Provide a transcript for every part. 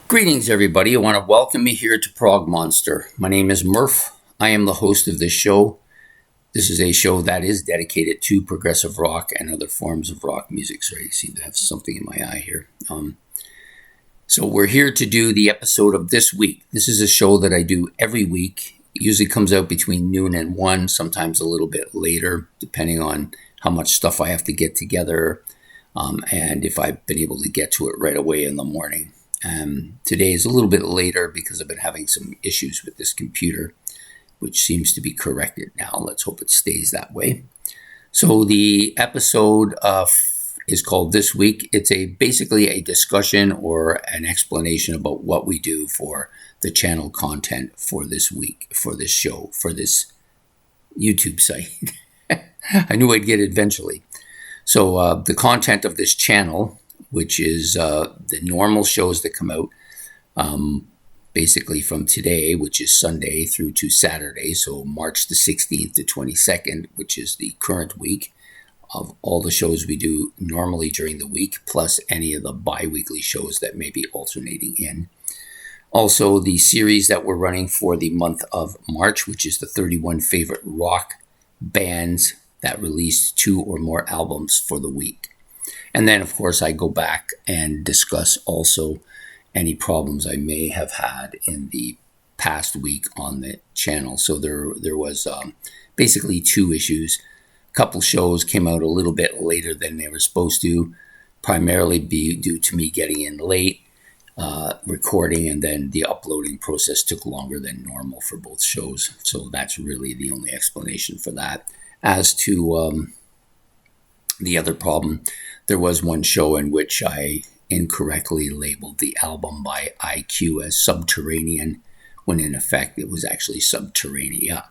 Greetings, everybody. I want to welcome you here to Prog Monster. My name is Murph. I am the host of this show. This is a show that is dedicated to progressive rock and other forms of rock music. Sorry, I seem to have something in my eye here. So we're here to do the episode of this week. This is a show that I do every week. It usually comes out between noon and 1, sometimes a little bit later, depending on how much stuff I have to get together and if I've been able to get to it right away in the morning. Today is a little bit later because I've been having some issues with this computer, which seems to be corrected now. Let's hope it stays that way. So the episode is called This Week. It's basically a discussion or an explanation about what we do for the channel content for this week, for this show, for this YouTube site. I knew I'd get it eventually. So the content of this channel, which is the normal shows that come out basically from today, which is Sunday, through to Saturday, so March the 16th to 22nd, which is the current week of all the shows we do normally during the week, plus any of the bi-weekly shows that may be alternating in. Also, the series that we're running for the month of March, which is the 31 favorite rock bands that released 2 or more albums for the week. And then, of course, I go back and discuss also any problems I may have had in the past week on the channel. So there was basically 2 issues. A couple shows came out a little bit later than they were supposed to, primarily due to me getting in late, recording, and then the uploading process took longer than normal for both shows. So that's really the only explanation for that. As to the other problem, there was one show in which I incorrectly labeled the album by IQ as Subterranean, when in effect it was actually Subterranea.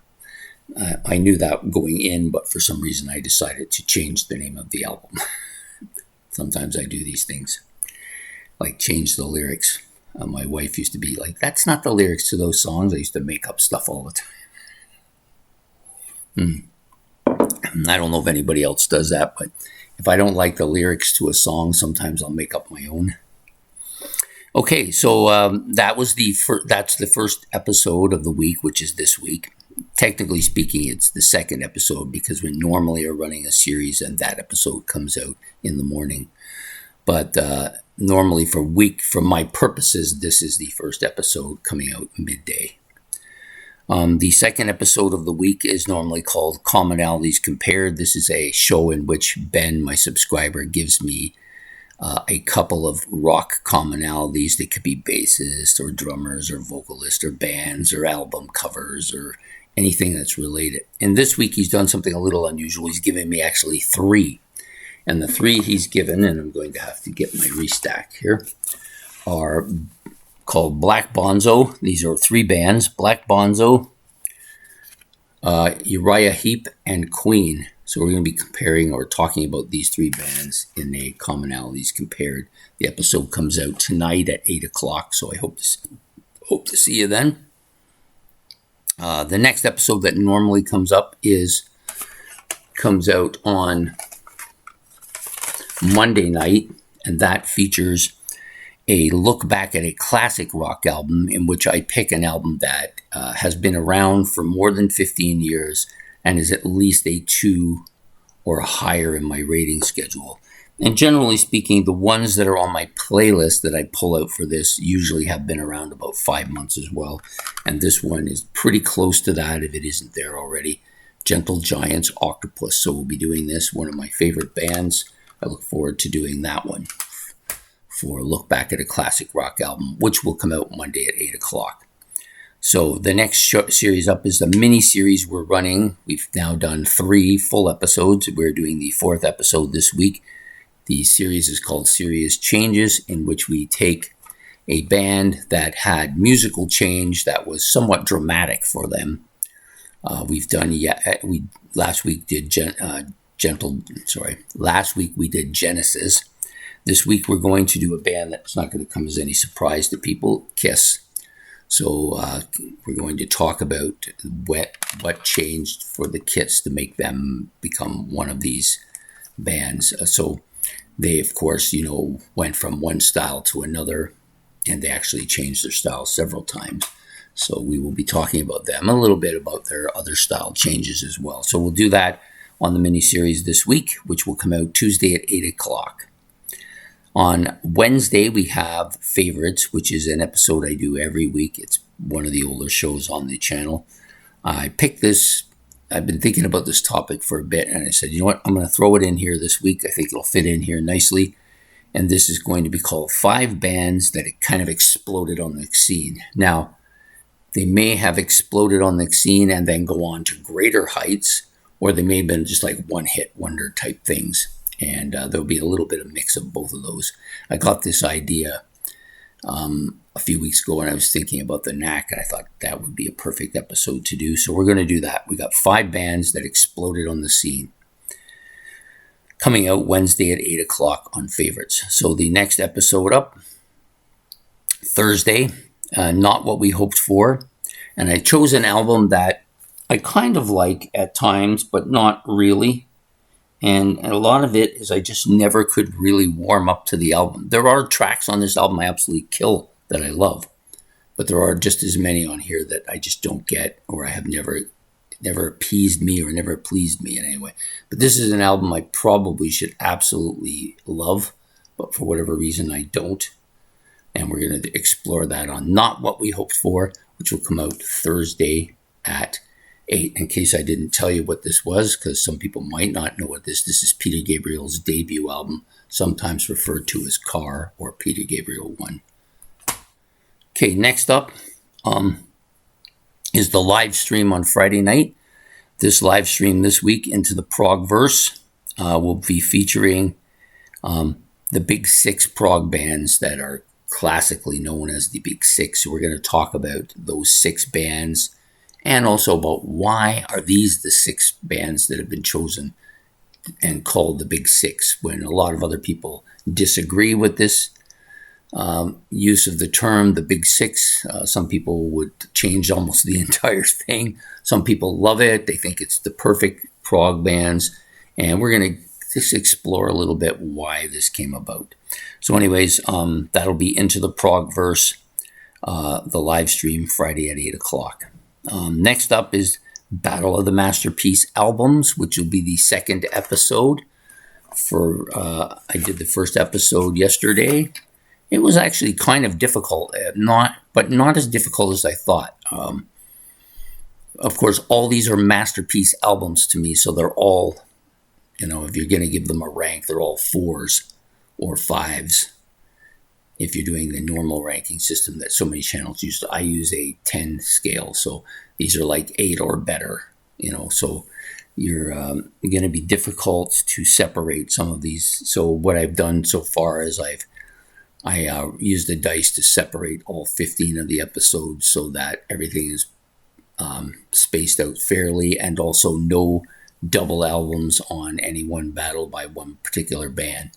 I knew that going in, but for some reason I decided to change the name of the album. Sometimes I do these things, like change the lyrics. My wife used to be like, that's not the lyrics to those songs. I used to make up stuff all the time. I don't know if anybody else does that, but if I don't like the lyrics to a song, sometimes I'll make up my own. Okay, so that's the first episode of the week, which is this week. Technically speaking, it's the second episode because we normally are running a series and that episode comes out in the morning. But normally for my purposes, this is the first episode coming out midday. The second episode of the week is normally called Commonalities Compared. This is a show in which Ben, my subscriber, gives me a couple of rock commonalities. They could be bassists or drummers or vocalists or bands or album covers or anything that's related. And this week he's done something a little unusual. He's given me actually 3. And the 3 he's given, and I'm going to have to get my restack here, are called Black Bonzo. These are 3 bands: Black Bonzo, Uriah Heep, and Queen. So we're going to be comparing or talking about these 3 bands in a Commonalities Compared. The episode comes out tonight at 8 o'clock, so I hope to see you then. The next episode that normally comes out on Monday night, and that features a look back at a classic rock album in which I pick an album that has been around for more than 15 years and is at least a 2 or higher in my rating schedule. And generally speaking, the ones that are on my playlist that I pull out for this usually have been around about 5 months as well. And this one is pretty close to that if it isn't there already. Gentle Giant's Octopus. So we'll be doing this, one of my favorite bands. I look forward to doing that one for a look back at a classic rock album, which will come out Monday at 8 o'clock. So the next series up is the mini-series we're running. We've now done 3 full episodes. We're doing the 4th episode this week. The series is called Serious Changes, in which we take a band that had musical change that was somewhat dramatic for them. Last week we did Genesis. This week we're going to do a band that's not going to come as any surprise to people, Kiss. So we're going to talk about what changed for the Kiss to make them become one of these bands. So they, of course, went from one style to another and they actually changed their style several times. So we will be talking about them, a little bit about their other style changes as well. So we'll do that on the mini-series this week, which will come out Tuesday at 8 o'clock. On Wednesday, we have Favorites, which is an episode I do every week. It's one of the older shows on the channel. I picked this. I've been thinking about this topic for a bit, and I said, you know what, I'm going to throw it in here this week. I think it'll fit in here nicely. And this is going to be called 5 bands that it kind of exploded on the scene. Now, they may have exploded on the scene and then go on to greater heights, or they may have been just like one-hit wonder type things. And there'll be a little bit of mix of both of those. I got this idea a few weeks ago when I was thinking about the Knack, and I thought that would be a perfect episode to do. So we're going to do that. We got 5 bands that exploded on the scene, coming out Wednesday at 8 o'clock on Favorites. So the next episode up, Thursday, Not What We Hoped For. And I chose an album that I kind of like at times, but not really. And a lot of it is I just never could really warm up to the album. There are tracks on this album I absolutely kill that I love, but there are just as many on here that I just don't get, or I have never appeased me or never pleased me in any way. But this is an album I probably should absolutely love, but for whatever reason I don't. And we're going to explore that on Not What We Hoped For, which will come out Thursday at 8. In case I didn't tell you what this was, because some people might not know what this is Peter Gabriel's debut album, sometimes referred to as Car or Peter Gabriel 1. Okay, next up is the live stream on Friday night. This live stream this week, Into the Prog Verse, will be featuring the Big 6 prog bands that are classically known as the Big 6. So we're going to talk about those 6 bands, and also about why are these the 6 bands that have been chosen and called the Big 6, when a lot of other people disagree with this use of the term, the Big 6. Some people would change almost the entire thing. Some people love it. They think it's the perfect prog bands. And we're going to just explore a little bit why this came about. So anyways, that'll be Into the Prog Verse, the live stream Friday at 8 o'clock. Next up is Battle of the Masterpiece Albums, which will be the second episode. I did the first episode yesterday. It was actually kind of difficult, but not as difficult as I thought. Of course, all these are masterpiece albums to me, so they're all, if you're going to give them a rank, they're all 4s or 5s. If you're doing the normal ranking system that so many channels use, I use a 10 scale. So these are like 8 or better, so you're going to be difficult to separate some of these. So what I've done so far is I used the dice to separate all 15 of the episodes so that everything is spaced out fairly, and also no double albums on any one battle by one particular band.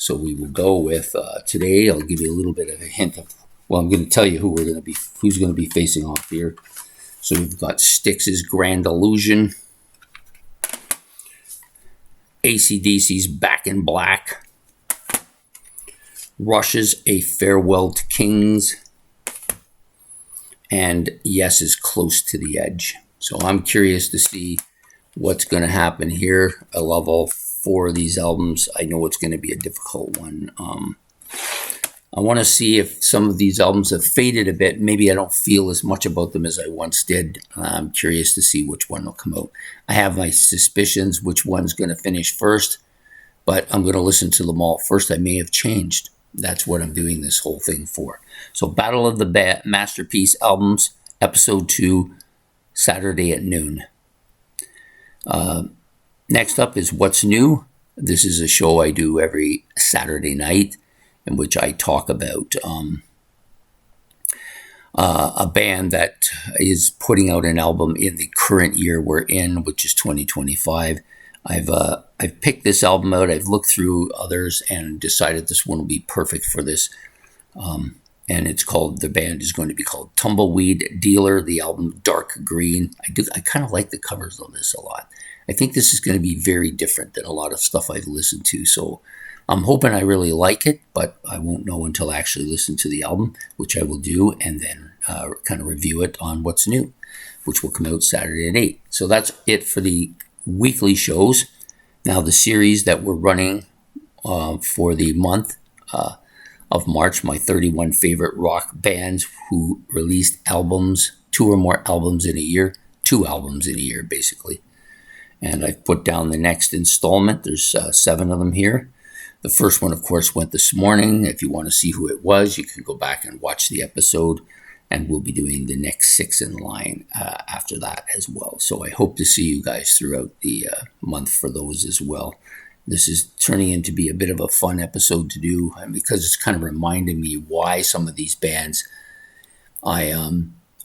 So we will go with today. I'll give you a little bit of a hint of. Well, I'm going to tell you who's going to be facing off here. So we've got Styx's Grand Illusion, AC/DC's Back in Black, Rush's A Farewell to Kings, and Yes's Close to the Edge. So I'm curious to see what's going to happen here. I love all 4 of these albums. I know it's going to be a difficult one. I want to see if some of these albums have faded a bit. Maybe I don't feel as much about them as I once did. I'm curious to see which one will come out. I have my suspicions which one's going to finish first, but I'm going to listen to them all first. I may have changed. That's what I'm doing this whole thing for. So Battle of the Masterpiece Albums, Episode 2, Saturday at noon. Next up is What's New. This is a show I do every Saturday night in which I talk about a band that is putting out an album in the current year we're in, which is 2025. I've picked this album out. I've looked through others and decided this one will be perfect for this. And the band is going to be called Tumbleweed Dealer, the album Dark Green. I kind of like the covers of this a lot. I think this is going to be very different than a lot of stuff I've listened to. So I'm hoping I really like it, but I won't know until I actually listen to the album, which I will do, and then kind of review it on What's New, which will come out Saturday at 8. So that's it for the weekly shows. Now the series that we're running for the month of March, my 31 favorite rock bands who released albums, 2 or more albums in a year, 2 albums in a year basically. And I've put down the next installment. There's 7 of them here. The first one, of course, went this morning. If you want to see who it was, you can go back and watch the episode. And we'll be doing the next 6 in line after that as well. So I hope to see you guys throughout the month for those as well. This is turning into be a bit of a fun episode to do because it's kind of reminding me why some of these bands I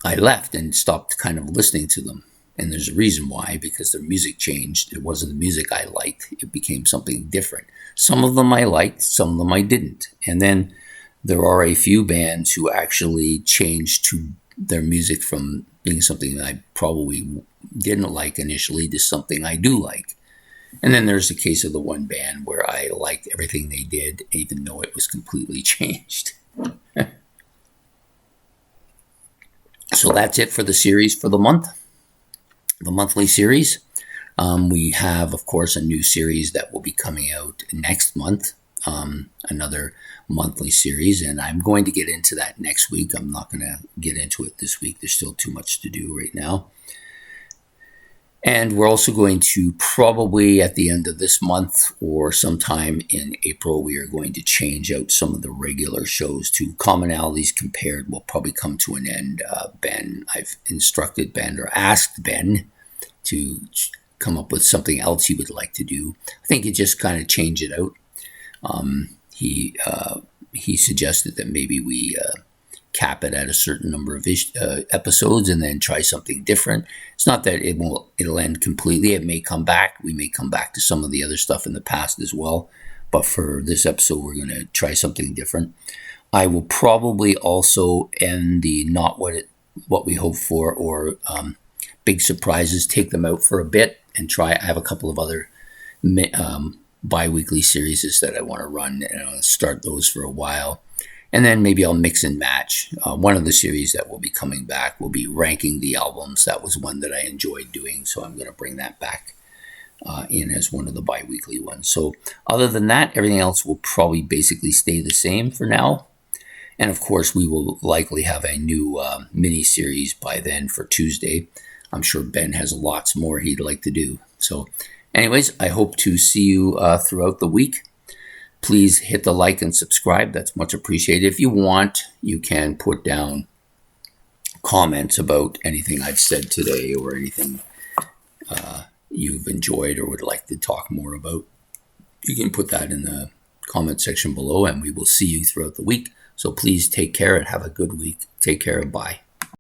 left and stopped kind of listening to them. And there's a reason why, because their music changed. It wasn't the music I liked. It became something different. Some of them I liked, some of them I didn't. And then there are a few bands who actually changed to their music from being something I probably didn't like initially to something I do like. And then there's the case of the one band where I liked everything they did, even though it was completely changed. So that's it for the series for the month. The monthly series. We have, of course, a new series that will be coming out next month, another monthly series, and I'm going to get into that next week. I'm not going to get into it this week. There's still too much to do right now. And we're also going to probably at the end of this month or sometime in April, we are going to change out some of the regular shows to Commonalities Compared will probably come to an end. I've instructed Ben or asked Ben to come up with something else he would like to do. I think you just kind of change it out. He suggested that maybe we cap it at a certain number of episodes and then try something different. It's not that it'll end completely. It may come back. We may come back to some of the other stuff in the past as well. But for this episode, we're going to try something different. I will probably also end the not what we hope for or big surprises, take them out for a bit and try. I have a couple of other bi-weekly series that I want to run, and I'll start those for a while. And then maybe I'll mix and match. One of the series that will be coming back will be ranking the albums. That was one that I enjoyed doing, so I'm going to bring that back in as one of the bi-weekly ones. So other than that, everything else will probably basically stay the same for now. And of course, we will likely have a new mini-series by then for Tuesday. I'm sure Ben has lots more he'd like to do. So anyways, I hope to see you throughout the week. Please hit the like and subscribe. That's much appreciated. If you want, you can put down comments about anything I've said today or anything you've enjoyed or would like to talk more about. You can put that in the comment section below, and we will see you throughout the week. So please take care and have a good week. Take care and bye.